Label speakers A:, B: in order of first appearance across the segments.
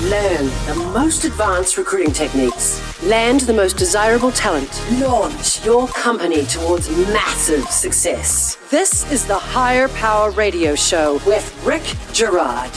A: Learn the most advanced recruiting techniques. Land the most desirable talent. Launch your company towards massive success. This is the Higher Power Radio Show with Rick Girard.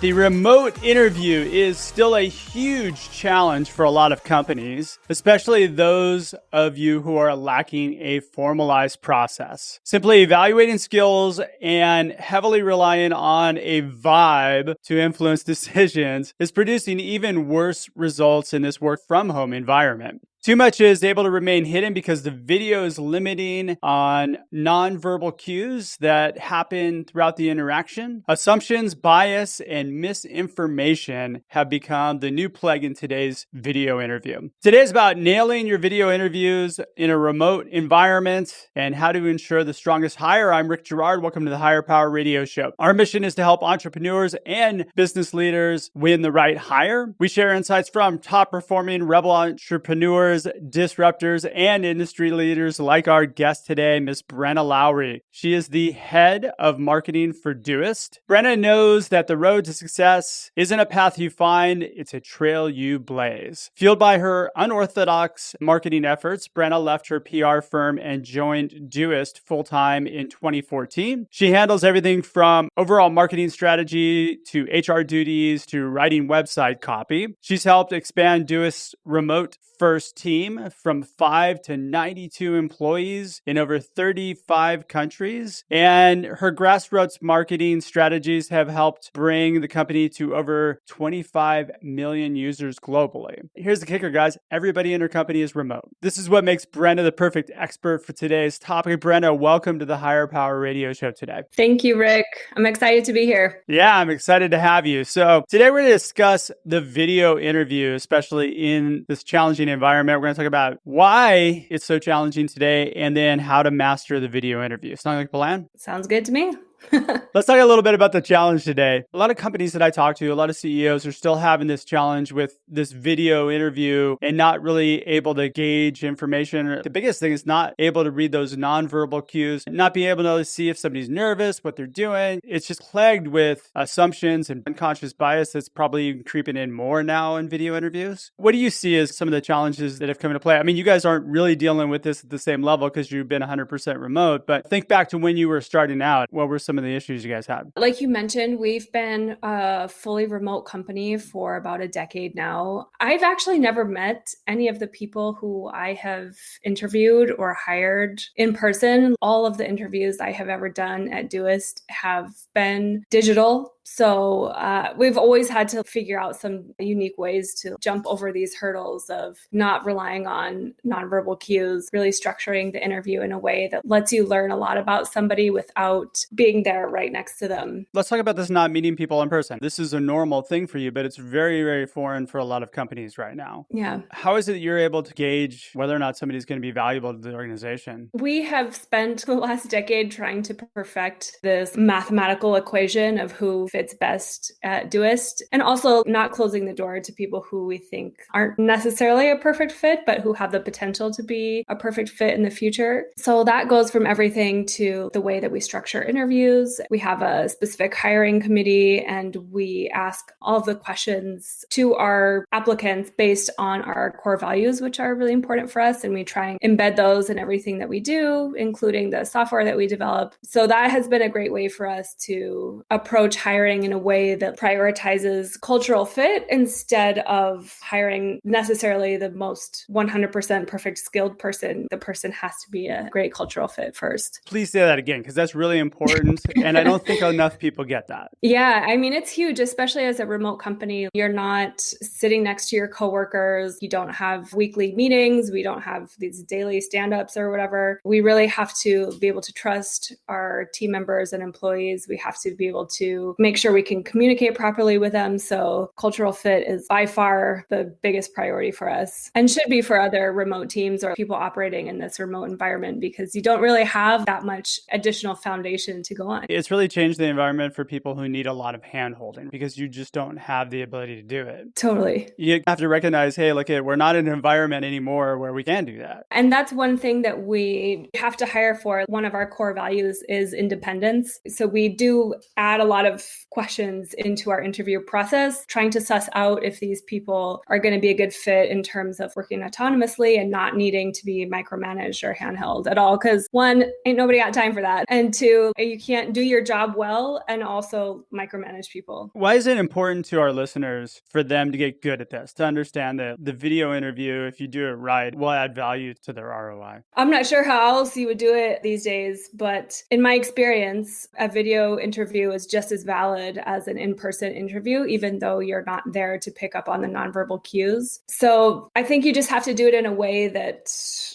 B: The remote interview is still a huge challenge for a lot of companies, especially those of you who are lacking a formalized process. Simply evaluating skills and heavily relying on a vibe to influence decisions is producing even worse results in this work from home environment. Too much is able to remain hidden because the video is limiting on nonverbal cues that happen throughout the interaction. Assumptions, bias, and misinformation have become the new plague in today's video interview. Today is about nailing your video interviews in a remote environment and how to ensure the strongest hire. I'm Rick Girard. Welcome to the Higher Power Radio Show. Our mission is to help entrepreneurs and business leaders win the right hire. We share insights from top-performing rebel entrepreneurs, disruptors, and industry leaders like our guest today, Miss Brenna Loury. She is the head of marketing for Doist. Brenna knows that the road to success isn't a path you find, it's a trail you blaze. Fueled by her unorthodox marketing efforts, Brenna left her PR firm and joined Doist full-time in 2014. She handles everything from overall marketing strategy to HR duties to writing website copy. She's helped expand Doist's remote first team from 5 to 92 employees in over 35 countries. And her grassroots marketing strategies have helped bring the company to over 25 million users globally. Here's the kicker, guys. Everybody in her company is remote. This is what makes Brenna the perfect expert for today's topic. Brenna, welcome to the Higher Power Radio Show today.
C: Thank you, Rick. I'm excited to be here.
B: Yeah, I'm excited to have you. So today we're going to discuss the video interview, especially in this challenging environment. We're going to talk about why it's so challenging today and then how to master the video interview. Sound like a plan?
C: Sounds good to me.
B: Let's talk a little bit about the challenge today. A lot of companies that I talk to, a lot of CEOs are still having this challenge with this video interview and not really able to gauge information. The biggest thing is not able to read those nonverbal cues, not being able to see if somebody's nervous, what they're doing. It's just plagued with assumptions and unconscious bias that's probably creeping in more now in video interviews. What do you see as some of the challenges that have come into play? I mean, you guys aren't really dealing with this at the same level because you've been 100% remote, but think back to when you were starting out. What were some of the issues you guys had?
C: Like you mentioned, we've been a fully remote company for about a decade now. I've actually never met any of the people who I have interviewed or hired in person. All of the interviews I have ever done at Doist have been digital. So we've always had to figure out some unique ways to jump over these hurdles of not relying on nonverbal cues, really structuring the interview in a way that lets you learn a lot about somebody without being there right next to them.
B: Let's talk about this not meeting people in person. This is a normal thing for you, but it's very, very foreign for a lot of companies right now.
C: Yeah.
B: How is it that you're able to gauge whether or not somebody's going to be valuable to the organization?
C: We have spent the last decade trying to perfect this mathematical equation of who fits best at Doist, and also not closing the door to people who we think aren't necessarily a perfect fit, but who have the potential to be a perfect fit in the future. So that goes from everything to the way that we structure interviews. We have a specific hiring committee, and we ask all of the questions to our applicants based on our core values, which are really important for us. And we try and embed those in everything that we do, including the software that we develop. So that has been a great way for us to approach hiring in a way that prioritizes cultural fit instead of hiring necessarily the most 100% perfect skilled person. The person has to be a great cultural fit first.
B: Please say that again, because that's really important. And I don't think enough people get that.
C: Yeah, I mean, it's huge, especially as a remote company. You're not sitting next to your coworkers. You don't have weekly meetings. We don't have these daily stand-ups or whatever. We really have to be able to trust our team members and employees. We have to be able to make sure we can communicate properly with them. So cultural fit is by far the biggest priority for us, and should be for other remote teams or people operating in this remote environment, because you don't really have that much additional foundation to go want.
B: It's really changed the environment for people who need a lot of hand-holding because you just don't have the ability to do it.
C: Totally.
B: You have to recognize, hey, look, we're not in an environment anymore where we can do that.
C: And that's one thing that we have to hire for. One of our core values is independence. So we do add a lot of questions into our interview process, trying to suss out if these people are going to be a good fit in terms of working autonomously and not needing to be micromanaged or handheld at all. Because one, ain't nobody got time for that. And two, you can't do your job well and also micromanage people.
B: Why is it important to our listeners for them to get good at this, to understand that the video interview, if you do it right, will add value to their ROI?
C: I'm not sure how else you would do it these days, but in my experience, a video interview is just as valid as an in-person interview, even though you're not there to pick up on the nonverbal cues. So I think you just have to do it in a way that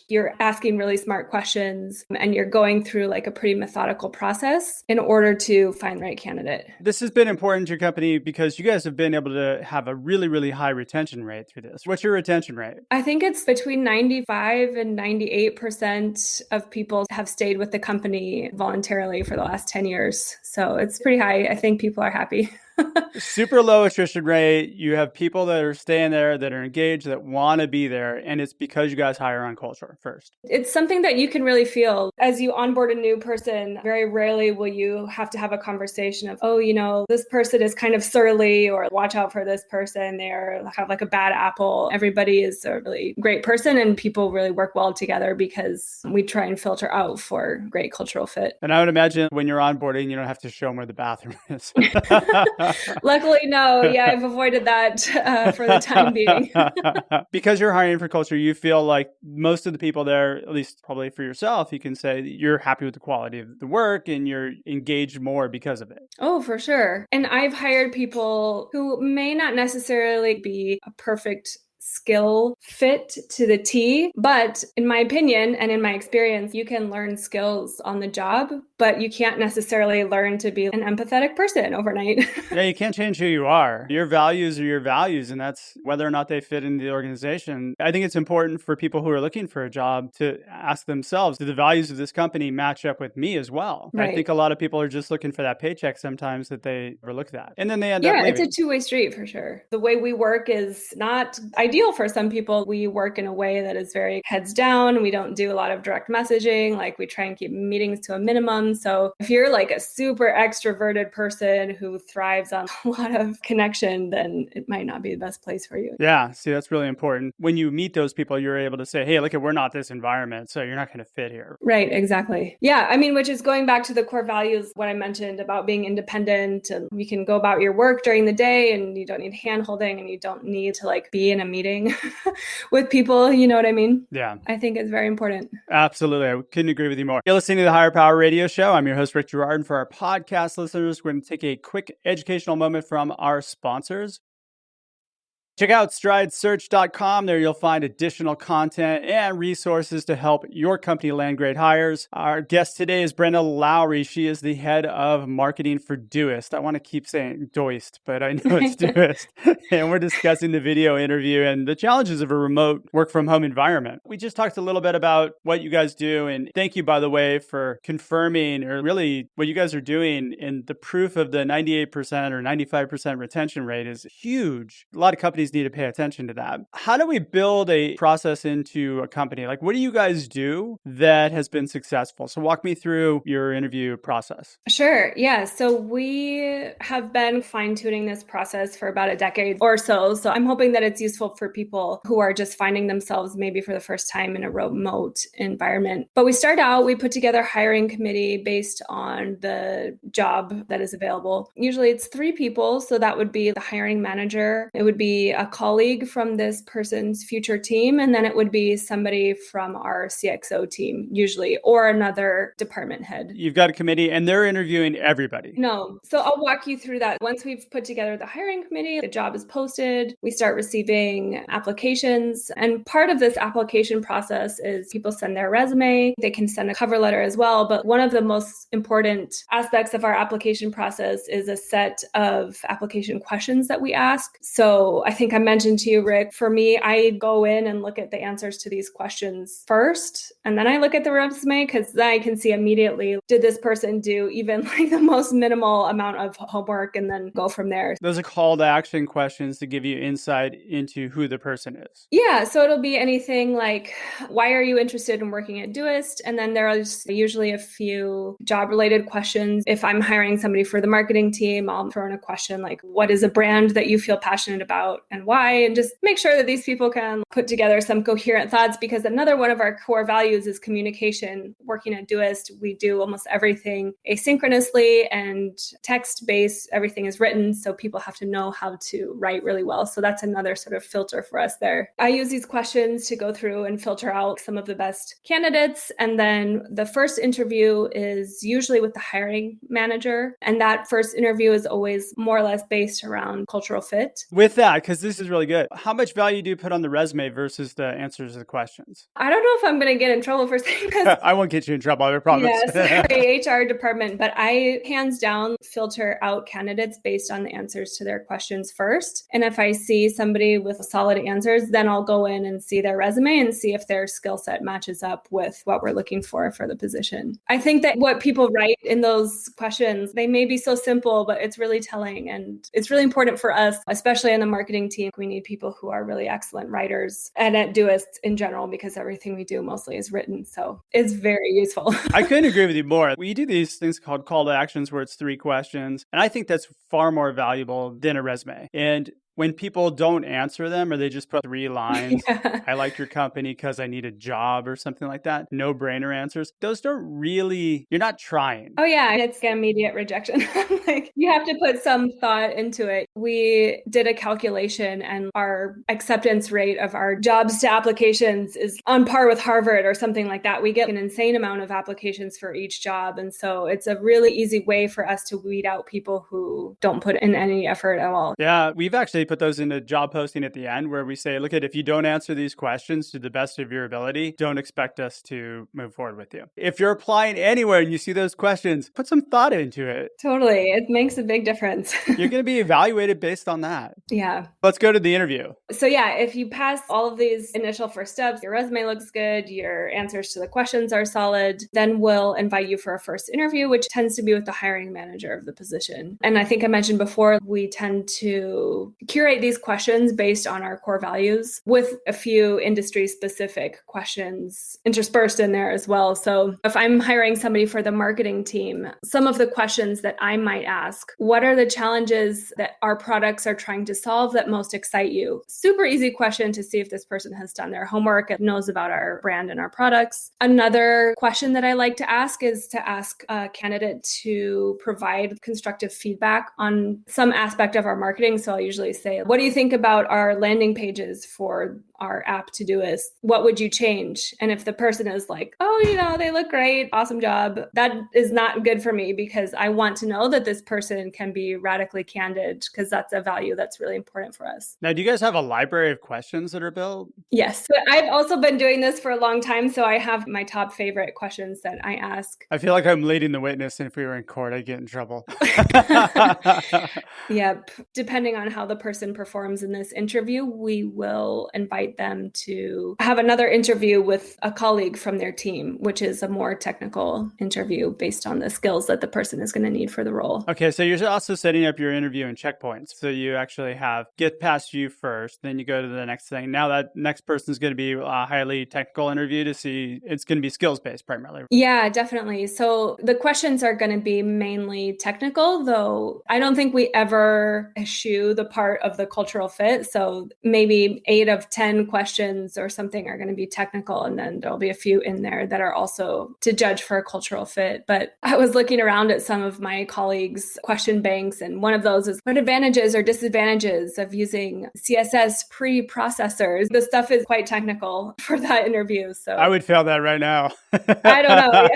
C: you're asking really smart questions and you're going through like a pretty methodical process in order to find the right candidate.
B: This has been important to your company because you guys have been able to have a really, really high retention rate through this. What's your retention rate?
C: I think it's between 95 and 98% of people have stayed with the company voluntarily for the last 10 years. So it's pretty high. I think people are happy.
B: Super low attrition rate. You have people that are staying there, that are engaged, that want to be there. And it's because you guys hire on culture first.
C: It's something that you can really feel as you onboard a new person. Very rarely will you have to have a conversation of, oh, this person is kind of surly, or watch out for this person. They have like a bad apple. Everybody is a really great person and people really work well together because we try and filter out for great cultural fit.
B: And I would imagine when you're onboarding, you don't have to show them where the bathroom is.
C: Luckily, no. Yeah, I've avoided that for the time being.
B: Because you're hiring for culture, you feel like most of the people there, at least probably for yourself, you can say that you're happy with the quality of the work and you're engaged more because of it.
C: Oh, for sure. And I've hired people who may not necessarily be a perfect skill fit to the T, but in my opinion and in my experience, you can learn skills on the job, but you can't necessarily learn to be an empathetic person overnight.
B: Yeah, you can't change who you are. Your values are your values, and that's whether or not they fit into the organization. I think it's important for people who are looking for a job to ask themselves, do the values of this company match up with me as well?
C: Right.
B: I think a lot of people are just looking for that paycheck sometimes that they overlook that. And then they end up leaving.
C: Yeah, it's a two-way street for sure. The way we work is not ideal for some people. We work in a way that is very heads down. We don't do a lot of direct messaging. Like, we try and keep meetings to a minimum. So if you're like a super extroverted person who thrives on a lot of connection, then it might not be the best place for you.
B: Yeah, see, that's really important. When you meet those people, you're able to say, hey, look, we're not this environment, so you're not going to fit here.
C: Right, exactly. Yeah, I mean, which is going back to the core values, what I mentioned about being independent, and you can go about your work during the day and you don't need hand-holding and you don't need to like be in a meeting with people, you know what I mean?
B: Yeah.
C: I think it's very important.
B: Absolutely. I couldn't agree with you more. You're listening to the Higher Power Radio Show. I'm your host, Rick Girard. And for our podcast listeners, we're going to take a quick educational moment from our sponsors. Check out stridesearch.com. There you'll find additional content and resources to help your company land great hires. Our guest today is Brenna Loury. She is the head of marketing for Doist. I want to keep saying Doist, but I know it's Doist. And we're discussing the video interview and the challenges of a remote work from home environment. We just talked a little bit about what you guys do. And thank you, by the way, for confirming or really what you guys are doing. And the proof of the 98% or 95% retention rate is huge. A lot of companies need to pay attention to that. How do we build a process into a company? Like, what do you guys do that has been successful? So walk me through your interview process.
C: Sure. Yeah. So we have been fine-tuning this process for about a decade or so. So I'm hoping that it's useful for people who are just finding themselves maybe for the first time in a remote environment. But we start out, we put together a hiring committee based on the job that is available. Usually it's 3 people. So that would be the hiring manager. It would be a colleague from this person's future team, and then it would be somebody from our CXO team, usually, or another department head.
B: You've got a committee and they're interviewing everybody.
C: No. So I'll walk you through that. Once we've put together the hiring committee, the job is posted, we start receiving applications. And part of this application process is people send their resume. They can send a cover letter as well. But one of the most important aspects of our application process is a set of application questions that we ask. So I think think I mentioned to you, Rick, for me, I go in and look at the answers to these questions first, and then I look at the resume because then I can see immediately, did this person do even like the most minimal amount of homework, and then go from there.
B: Those are call to action questions to give you insight into who the person is.
C: Yeah, so it'll be anything like, why are you interested in working at Doist? And then there are usually a few job-related questions. If I'm hiring somebody for the marketing team, I'll throw in a question like, what is a brand that you feel passionate about and why? And just make sure that these people can put together some coherent thoughts, because another one of our core values is communication. Working at Doist, we do almost everything asynchronously and text-based. Everything is written, so people have to know how to write really well. So that's another sort of filter for us there. I use these questions to go through and filter out some of the best candidates. And then the first interview is usually with the hiring manager. And that first interview is always more or less based around cultural fit.
B: With that, because this is really good, how much value do you put on the resume versus the answers to the questions?
C: I don't know if I'm going to get in trouble for saying this.
B: I won't get you in trouble, I promise.
C: Yes, sorry, HR department. But I hands down filter out candidates based on the answers to their questions first. And if I see somebody with solid answers, then I'll go in and see their resume and see if their skill set matches up with what we're looking for the position. I think that what people write in those questions, they may be so simple, but it's really telling. And it's really important for us, especially in the marketing team. We need people who are really excellent writers, and at Doist in general, because everything we do mostly is written. So it's very useful.
B: I couldn't agree with you more. We do these things called call to actions where it's 3 questions. And I think that's far more valuable than a resume. And when people don't answer them, or they just put 3 lines, I like your company because I need a job or something like that, no-brainer answers, those don't really, you're not trying.
C: Oh yeah, it's immediate rejection. Like, you have to put some thought into it. We did a calculation, and our acceptance rate of our jobs to applications is on par with Harvard or something like that. We get an insane amount of applications for each job. And so it's a really easy way for us to weed out people who don't put in any effort at all.
B: Yeah, we've actually put those in a job posting at the end where we say, look, if you don't answer these questions to the best of your ability, don't expect us to move forward with you. If you're applying anywhere and you see those questions, put some thought into it.
C: Totally. It makes a big difference.
B: You're going to be evaluated based on that.
C: Yeah.
B: Let's go to the interview.
C: So yeah, if you pass all of these initial first steps, your resume looks good, your answers to the questions are solid, then we'll invite you for a first interview, which tends to be with the hiring manager of the position. And I think I mentioned before, we tend to curate these questions based on our core values with a few industry specific questions interspersed in there as well. So if I'm hiring somebody for the marketing team, some of the questions that I might ask, what are the challenges that our products are trying to solve that most excite you? Super easy question to see if this person has done their homework and knows about our brand and our products. Another question that I like to ask is to ask a candidate to provide constructive feedback on some aspect of our marketing. So I'll usually say, what do you think about our landing pages for our app Todoist? What would you change? And if the person is like, oh, they look great, awesome job, that is not good for me, because I want to know that this person can be radically candid, because that's a value that's really important for us.
B: Now, do you guys have a library of questions that are built?
C: Yes. But I've also been doing this for a long time, so I have my top favorite questions that I ask.
B: I feel like I'm leading the witness, and if we were in court, I'd get in trouble.
C: Yep. Depending on how the person performs in this interview, we will invite them to have another interview with a colleague from their team, which is a more technical interview based on the skills that the person is going to need for the role.
B: Okay, so you're also setting up your interview in checkpoints. So you actually get past you first, then you go to the next thing. Now that next person is going to be a highly technical interview to see, it's going to be skills-based primarily.
C: Yeah, definitely. So the questions are going to be mainly technical, though I don't think we ever eschew the part of the cultural fit. So maybe 8 of 10 questions or something are going to be technical, and then there'll be a few in there that are also to judge for a cultural fit. But I was looking around at some of my colleagues' question banks, and one of those is, what advantages or disadvantages of using CSS pre-processors? The stuff is quite technical for that interview. So
B: I would fail that right now.
C: I don't know.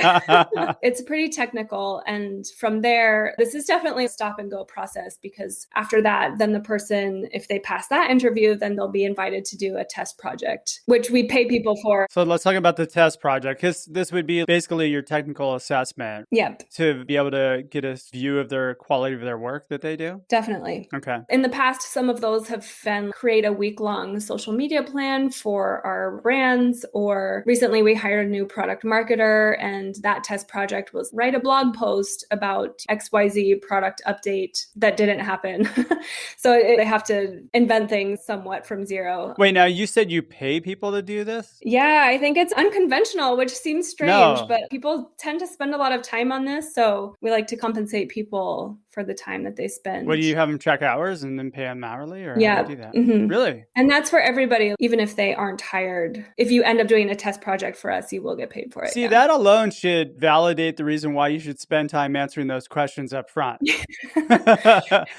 C: Yeah. It's pretty technical. And from there, this is definitely a stop and go process, because after that, then the person, if they pass that interview, then they'll be invited to do a test project, which we pay people for.
B: So let's talk about the test project, because this would be basically your technical assessment.
C: Yep.
B: To be able to get a view of their quality of their work that they do?
C: Definitely.
B: Okay.
C: In the past, some of those have been create a week-long social media plan for our brands, or recently we hired a new product marketer, and that test project was write a blog post about XYZ product update that didn't happen. So they have to invent things somewhat from zero.
B: Wait, now you said you pay people to do this?
C: Yeah, I think it's unconventional, which seems strange, but people tend to spend a lot of time on this. So we like to compensate people for the time that they spend.
B: What, do you have them track hours and then pay them hourly, or
C: yeah.
B: how do you do that?
C: Mm-hmm.
B: Really?
C: And that's for everybody, even if they aren't hired. If you end up doing a test project for us, you will get paid for it.
B: See, that alone should validate the reason why you should spend time answering those questions up front. Even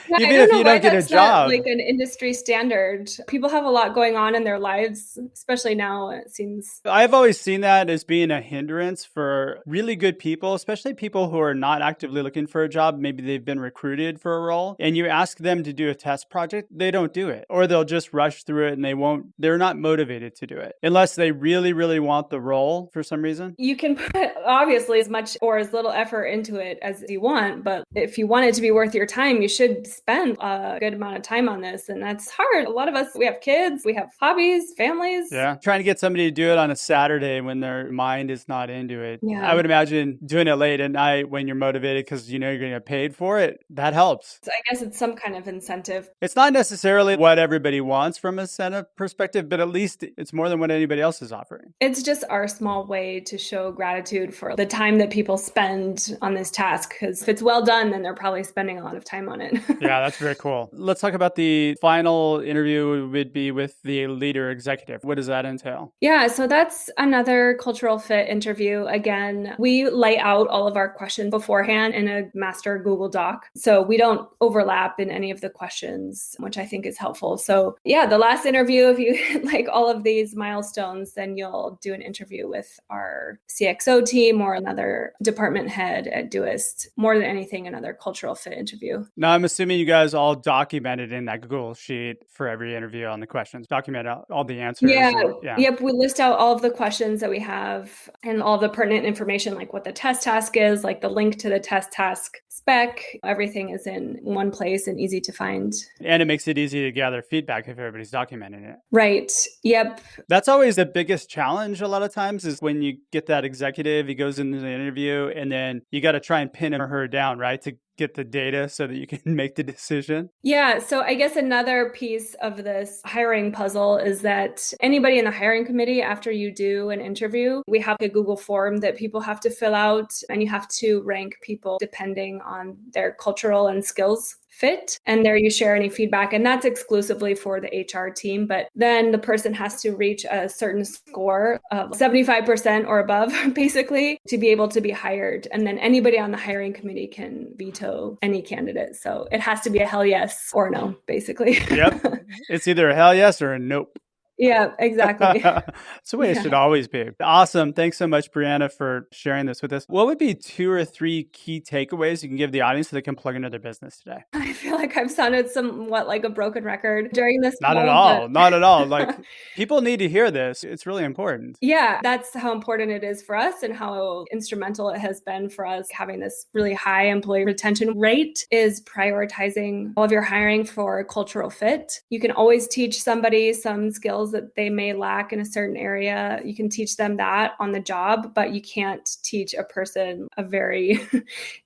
B: if you don't get a job.
C: Like an industry standard. People have a lot going on in their lives, especially now, it seems.
B: I've always seen that as being a hindrance for really good people, especially people who are not actively looking for a job. Maybe they've been recruited for a role, and you ask them to do a test project, they don't do it, or they'll just rush through it, and they're not motivated to do it unless they really, really want the role for some reason.
C: You can put obviously as much or as little effort into it as you want, but if you want it to be worth your time, you should spend a good amount of time on this. And that's hard. A lot of us, we have kids, we have hobbies, families.
B: Yeah. Trying to get somebody to do it on a Saturday when their mind is not into it.
C: Yeah.
B: I would imagine doing it late at night when you're motivated because you know you're going to get paid for it. That helps.
C: So I guess it's some kind of incentive.
B: It's not necessarily what everybody wants from a incentive perspective, but at least it's more than what anybody else is offering.
C: It's just our small way to show gratitude for the time that people spend on this task, because if it's well done, then they're probably spending a lot of time on it.
B: Yeah, that's very cool. Let's talk about the final interview would be with the leader executive. What does that entail?
C: Yeah, so that's another cultural fit interview. Again, we lay out all of our questions beforehand in a master Google Doc. So we don't overlap in any of the questions, which I think is helpful. So yeah, the last interview, if you hit like all of these milestones, then you'll do an interview with our CXO team or another department head at Doist. More than anything, another cultural fit interview.
B: Now, I'm assuming you guys all documented in that Google sheet for every interview on the questions, document all the answers.
C: Yep. We list out all of the questions that we have and all the pertinent information, like what the test task is, like the link to the test task spec. Everything is in one place and easy to find. And
B: it makes it easy to gather feedback if everybody's documenting it.
C: Right. Yep.
B: That's always the biggest challenge a lot of times is when you get that executive, he goes into the interview and then you got to try and pin him or her down, right? To get the data so that you can make the decision.
C: Yeah. So I guess another piece of this hiring puzzle is that anybody in the hiring committee, after you do an interview, we have a Google form that people have to fill out, and you have to rank people depending on their cultural and skills fit. And there you share any feedback, and that's exclusively for the HR team. But then the person has to reach a certain score of 75% or above, basically, to be able to be hired. And then anybody on the hiring committee can veto any candidate. So it has to be a hell yes or no, basically.
B: Yep. It's either a hell yes or a nope.
C: Yeah, exactly.
B: That's the way it should always be. Awesome. Thanks so much, Brenna, for sharing this with us. What would be 2 or 3 key takeaways you can give the audience so they can plug into their business today?
C: I feel like I've sounded somewhat like a broken record during this.
B: Not at all. Not at all. Like, people need to hear this. It's really important.
C: Yeah, that's how important it is for us and how instrumental it has been for us having this really high employee retention rate is prioritizing all of your hiring for cultural fit. You can always teach somebody some skills that they may lack in a certain area. You can teach them that on the job, but you can't teach a person a very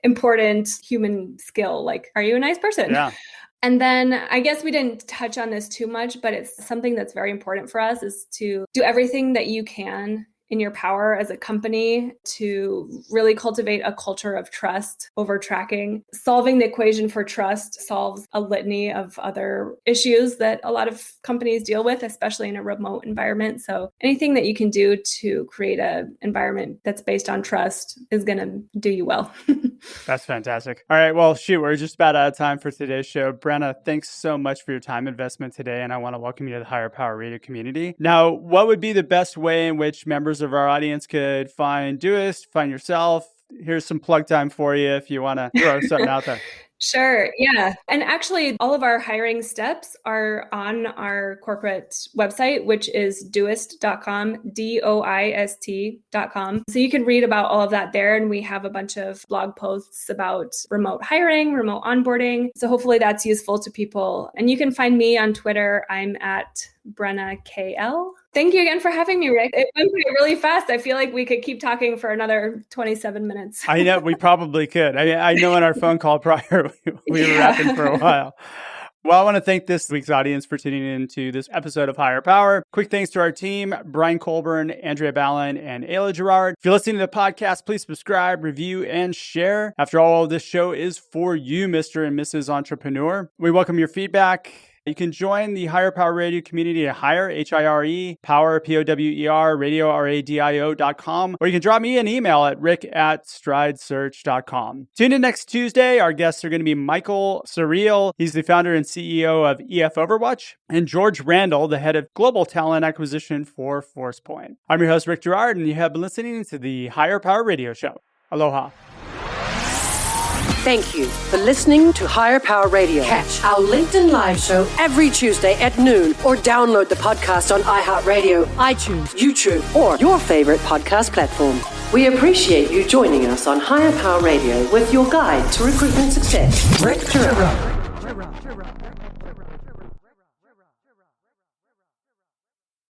C: important human skill. Like, are you a nice person?
B: Yeah.
C: And then I guess we didn't touch on this too much, but it's something that's very important for us is to do everything that you can in your power as a company to really cultivate a culture of trust over tracking. Solving the equation for trust solves a litany of other issues that a lot of companies deal with, especially in a remote environment. So anything that you can do to create an environment that's based on trust is going to do you well.
B: That's fantastic. All right. Well, shoot, we're just about out of time for today's show. Brenna, thanks so much for your time investment today. And I want to welcome you to the Higher Power Radio community. Now, what would be the best way in which members of our audience could find Doist, find yourself? Here's some plug time for you if you want to throw something out there.
C: Sure. Yeah. And actually, all of our hiring steps are on our corporate website, which is doist.com, DOIST.com. So you can read about all of that there. And we have a bunch of blog posts about remote hiring, remote onboarding. So hopefully that's useful to people. And you can find me on Twitter. I'm at Brenna KL. Thank you again for having me, Rick. It went by really fast. I feel like we could keep talking for another 27 minutes.
B: I know we probably could. I know in our phone call prior, we were rapping for a while. Well, I want to thank this week's audience for tuning in to this episode of Higher Power. Quick thanks to our team, Brian Colburn, Andrea Ballin, and Ayla Gerard. If you're listening to the podcast, please subscribe, review, and share. After all, this show is for you, Mr. and Mrs. Entrepreneur. We welcome your feedback. You can join the Higher Power Radio community at Hire, H-I-R-E, Power, P-O-W-E-R, Radio, R-A-D-I-O.com, or you can drop me an email at rick@stridesearch.com. Tune in next Tuesday. Our guests are going to be Michael Surreal. He's the founder and CEO of EF Overwatch, and George Randall, the head of global talent acquisition for ForcePoint. I'm your host, Rick Gerard, and you have been listening to the Higher Power Radio Show. Aloha.
A: Thank you for listening to Higher Power Radio. Catch our LinkedIn Live show every Tuesday at noon or download the podcast on iHeartRadio, iTunes, YouTube, or your favorite podcast platform. We appreciate you joining us on Higher Power Radio with your guide to recruitment success, Rick Gerard.